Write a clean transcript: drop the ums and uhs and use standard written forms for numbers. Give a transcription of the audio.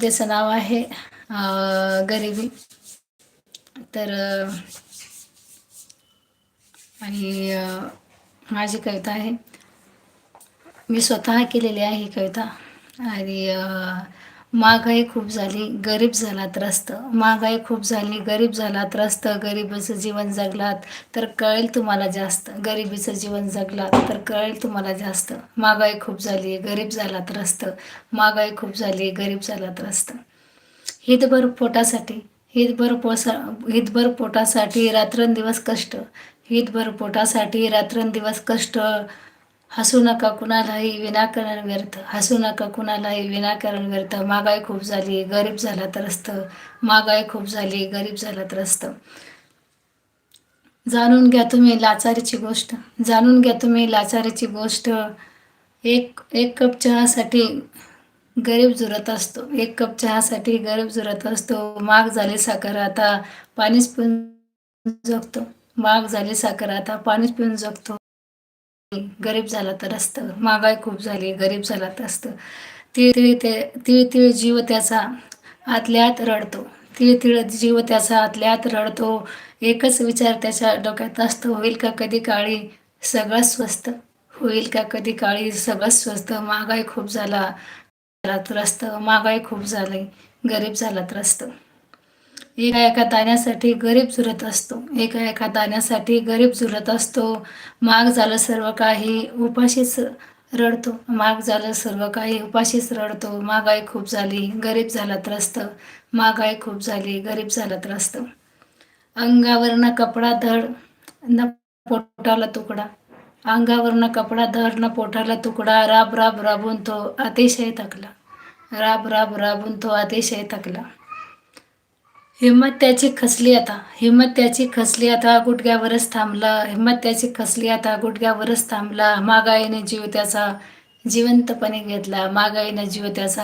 त्याचं नाव आहे गरिबी. तर आणि माझी कविता आहे, मी स्वतः केलेली आहे ही कविता. आणि महागाई खूप झाली, गरीब झाला त्रस्त. महागाई खूप झाली, गरीब झाला त्रस्त. गरिबीचं जीवन जगलात तर कळेल तुम्हाला जास्त. गरिबीचं जीवन जगलात तर कळेल तुम्हाला जास्त. महागाई खूप झाली, गरीब झाला त्रस्त. महागाई खूप झाली, गरीब झाला त्रस्त. हितभर पोटासाठी, हितभर पोटासाठी रात्रंदिवस कष्ट. हितभर पोटासाठी रात्रंदिवस कष्ट. हसू नका कुणालाही विनाकारण व्यर्थ. हसू नका कुणालाही विनाकारण व्यर्थ. महागाई खूप झाली, गरीब झाला त्रस्त. महागाई खूप झाली, गरीब झाला त्रस्त. जाणून घ्या तुम्ही लाचारीची गोष्ट. जाणून घ्या तुम्ही लाचारीची गोष्ट. एक कप चहासाठी गरीब झुरत असतो. एक कप चहासाठी गरीब झुरत असतो. महाग झाली साखर आता पाणीच पिऊन जगतो. महाग झाली साखर आता पाणीच पिऊन जगतो. गरीब झाला त्रस्त. महागाई खूप झाली, गरीब झाला त्रस्त. तिळ तिळ जीव त्याचा आतल्या आत रडतो. तिळ तिळ जीव त्याचा आतल्या आत रडतो. एकच विचार त्याच्या डोक्यात असतो, होईल का कधी काळी सगळं स्वस्त. होईल का कधी काळी सगळं स्वस्त. महागाई खूप झाला त्रस्त. महागाई खूप झाली, गरीब झाला त्रस्त. एका एका दाण्यासाठी गरीब झुरत असतो. एका एका दाण्यासाठी गरीब झुरत असतो. महाग झालं सर्व काही उपाशीच रडतो. महाग झालं सर्व काही उपाशीच रडतो. महागाई खूप झाली, गरीब झाला त्रस्त. महागाई खूप झाली, गरीब झाला त्रस्त. अंगावरनं कपडा धड न पोटाला तुकडा. अंगावरनं कपडा धड न पोटाला तुकडा. राब राब राबून तो अतिशय थकला. राब राब राबून तो अतिशय थकला. हिंमत त्याची खचली आता. हिंमत त्याची खचली आता गुडघ्यावरच थांबला. हिंमत त्याची खचली आता गुडघ्यावरच थांबला. महागाईने जीव त्याचा जिवंतपणे घेतला. महागाईने जीव त्याचा